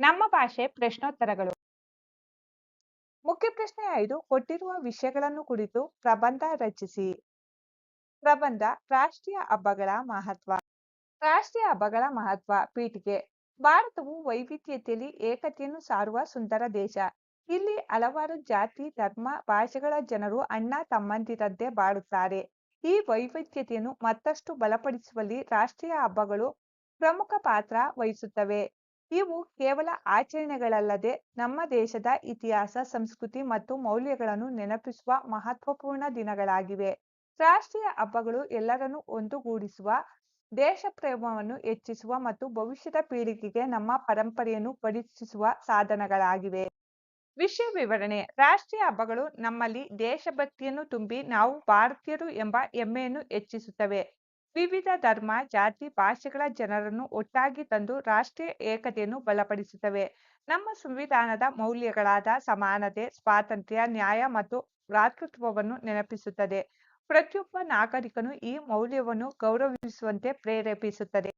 ನಮ್ಮ ಭಾಷೆ ಪ್ರಶ್ನೋತ್ತರಗಳು. ಮುಖ್ಯ ಪ್ರಶ್ನೆ 5 ಕೊಟ್ಟಿರುವ ವಿಷಯಗಳನ್ನು ಕುರಿತು ಪ್ರಬಂಧ ರಚಿಸಿ. ಪ್ರಬಂಧ ರಾಷ್ಟ್ರೀಯ ಹಬ್ಬಗಳ ಮಹತ್ವ. ರಾಷ್ಟ್ರೀಯ ಹಬ್ಬಗಳ ಮಹತ್ವ. ಪೀಠಿಕೆ. ಭಾರತವು ವೈವಿಧ್ಯತೆಯಲ್ಲಿ ಏಕತೆಯನ್ನು ಸಾರುವ ಸುಂದರ ದೇಶ. ಇಲ್ಲಿ ಹಲವಾರು ಜಾತಿ, ಧರ್ಮ, ಭಾಷೆಗಳ ಜನರು ಅಣ್ಣ ತಮ್ಮಂದಿರಂತೆ ಬಾಳುತ್ತಾರೆ. ಈ ವೈವಿಧ್ಯತೆಯನ್ನು ಮತ್ತಷ್ಟು ಬಲಪಡಿಸುವಲ್ಲಿ ರಾಷ್ಟ್ರೀಯ ಹಬ್ಬಗಳು ಪ್ರಮುಖ ಪಾತ್ರ ವಹಿಸುತ್ತವೆ. ಇವು ಕೇವಲ ಆಚರಣೆಗಳಲ್ಲದೆ ನಮ್ಮ ದೇಶದ ಇತಿಹಾಸ, ಸಂಸ್ಕೃತಿ ಮತ್ತು ಮೌಲ್ಯಗಳನ್ನು ನೆನಪಿಸುವ ಮಹತ್ವಪೂರ್ಣ ದಿನಗಳಾಗಿವೆ. ರಾಷ್ಟ್ರೀಯ ಹಬ್ಬಗಳು ಎಲ್ಲರನ್ನೂ ಒಂದುಗೂಡಿಸುವ, ದೇಶ ಪ್ರೇಮವನ್ನು ಹೆಚ್ಚಿಸುವ ಮತ್ತು ಭವಿಷ್ಯದ ಪೀಳಿಗೆಗೆ ನಮ್ಮ ಪರಂಪರೆಯನ್ನು ಪರಿಚಯಿಸುವ ಸಾಧನಗಳಾಗಿವೆ. ವಿಷಯ ವಿವರಣೆ. ರಾಷ್ಟ್ರೀಯ ಹಬ್ಬಗಳು ನಮ್ಮಲ್ಲಿ ದೇಶಭಕ್ತಿಯನ್ನು ತುಂಬಿ ನಾವು ಭಾರತೀಯರು ಎಂಬ ಹೆಮ್ಮೆಯನ್ನು ಹೆಚ್ಚಿಸುತ್ತವೆ. ವಿವಿಧ ಧರ್ಮ, ಜಾತಿ, ಭಾಷೆಗಳ ಜನರನ್ನು ಒಟ್ಟಾಗಿ ತಂದು ರಾಷ್ಟ್ರೀಯ ಏಕತೆಯನ್ನು ಬಲಪಡಿಸುತ್ತವೆ. ನಮ್ಮ ಸಂವಿಧಾನದ ಮೌಲ್ಯಗಳಾದ ಸಮಾನತೆ, ಸ್ವಾತಂತ್ರ್ಯ, ನ್ಯಾಯ ಮತ್ತು ಭ್ರಾತೃತ್ವವನ್ನು ನೆನಪಿಸುತ್ತದೆ. ಪ್ರತಿಯೊಬ್ಬ ನಾಗರಿಕನು ಈ ಮೌಲ್ಯವನ್ನು ಗೌರವಿಸುವಂತೆ ಪ್ರೇರೇಪಿಸುತ್ತದೆ.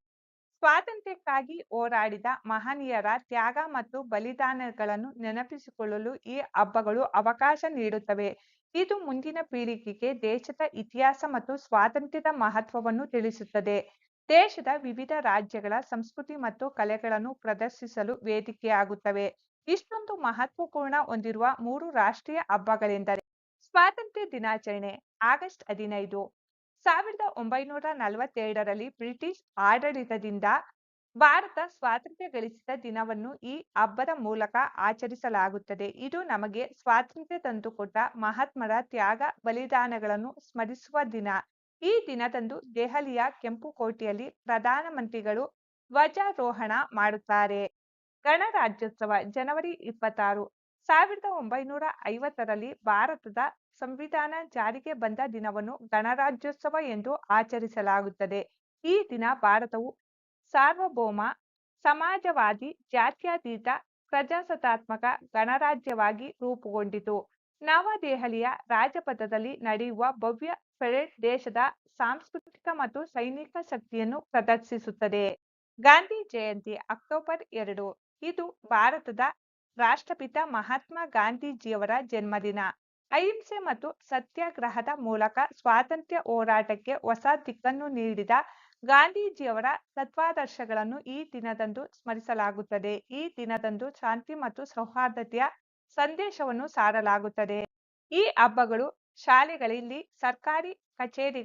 ಸ್ವಾತಂತ್ರ್ಯಕ್ಕಾಗಿ ಹೋರಾಡಿದ ಮಹನೀಯರ ತ್ಯಾಗ ಮತ್ತು ಬಲಿದಾನಗಳನ್ನು ನೆನಪಿಸಿಕೊಳ್ಳಲು ಈ ಹಬ್ಬಗಳು ಅವಕಾಶ ನೀಡುತ್ತವೆ. ಇದು ಮುಂದಿನ ಪೀಳಿಗೆಗೆ ದೇಶದ ಇತಿಹಾಸ ಮತ್ತು ಸ್ವಾತಂತ್ರ್ಯದ ಮಹತ್ವವನ್ನು ತಿಳಿಸುತ್ತದೆ. ದೇಶದ ವಿವಿಧ ರಾಜ್ಯಗಳ ಸಂಸ್ಕೃತಿ ಮತ್ತು ಕಲೆಗಳನ್ನು ಪ್ರದರ್ಶಿಸಲು ವೇದಿಕೆಯಾಗುತ್ತವೆ. ಇಷ್ಟೊಂದು ಮಹತ್ವಪೂರ್ಣ ಹೊಂದಿರುವ 3 ರಾಷ್ಟ್ರೀಯ ಹಬ್ಬಗಳೆಂದರೆ: ಸ್ವಾತಂತ್ರ್ಯ ದಿನಾಚರಣೆ ಆಗಸ್ಟ್ 15, 1947ರಲ್ಲಿ ಬ್ರಿಟಿಷ್ ಆಡಳಿತದಿಂದ ಭಾರತ ಸ್ವಾತಂತ್ರ್ಯ ಗಳಿಸಿದ ದಿನವನ್ನು ಈ ಹಬ್ಬದ ಮೂಲಕ ಆಚರಿಸಲಾಗುತ್ತದೆ. ಇದು ನಮಗೆ ಸ್ವಾತಂತ್ರ್ಯ ತಂದುಕೊಟ್ಟ ಮಹಾತ್ಮರ ತ್ಯಾಗ, ಬಲಿದಾನಗಳನ್ನು ಸ್ಮರಿಸುವ ದಿನ. ಈ ದಿನದಂದು ದೆಹಲಿಯ ಕೆಂಪುಕೋಟೆಯಲ್ಲಿ ಪ್ರಧಾನಮಂತ್ರಿಗಳು ಧ್ವಜಾರೋಹಣ ಮಾಡುತ್ತಾರೆ. ಗಣರಾಜ್ಯೋತ್ಸವ ಜನವರಿ 26, 1950ರಲ್ಲಿ ಭಾರತದ ಸಂವಿಧಾನ ಜಾರಿಗೆ ಬಂದ ದಿನವನ್ನು ಗಣರಾಜ್ಯೋತ್ಸವ ಎಂದು ಆಚರಿಸಲಾಗುತ್ತದೆ. ಈ ದಿನ ಭಾರತವು ಸಾರ್ವಭೌಮ, ಸಮಾಜವಾದಿ, ಜಾತ್ಯತೀತ, ಪ್ರಜಾಸತ್ತಾತ್ಮಕ ಗಣರಾಜ್ಯವಾಗಿ ರೂಪುಗೊಂಡಿತು. ನವದೆಹಲಿಯ ರಾಜಪಥದಲ್ಲಿ ನಡೆಯುವ ಭವ್ಯ ಪರೇಡ್ ದೇಶದ ಸಾಂಸ್ಕೃತಿಕ ಮತ್ತು ಸೈನಿಕ ಶಕ್ತಿಯನ್ನು ಪ್ರದರ್ಶಿಸುತ್ತದೆ. ಗಾಂಧಿ ಜಯಂತಿ ಅಕ್ಟೋಬರ್ 2, ಇದು ಭಾರತದ ರಾಷ್ಟ್ರಪಿತ ಮಹಾತ್ಮ ಗಾಂಧೀಜಿಯವರ ಜನ್ಮದಿನ. ಅಹಿಂಸೆ ಮತ್ತು ಸತ್ಯಾಗ್ರಹದ ಮೂಲಕ ಸ್ವಾತಂತ್ರ್ಯ ಹೋರಾಟಕ್ಕೆ ಹೊಸ ದಿಕ್ಕನ್ನು ನೀಡಿದ ಗಾಂಧೀಜಿಯವರ ತತ್ವಾದರ್ಶಗಳನ್ನು ಈ ದಿನದಂದು ಸ್ಮರಿಸಲಾಗುತ್ತದೆ. ಈ ದಿನದಂದು ಶಾಂತಿ ಮತ್ತು ಸೌಹಾರ್ದತೆಯ ಸಂದೇಶವನ್ನು ಸಾರಲಾಗುತ್ತದೆ. ಈ ಹಬ್ಬಗಳು ಶಾಲೆಗಳಲ್ಲಿ, ಸರ್ಕಾರಿ ಕಚೇರಿಗಳಲ್ಲಿ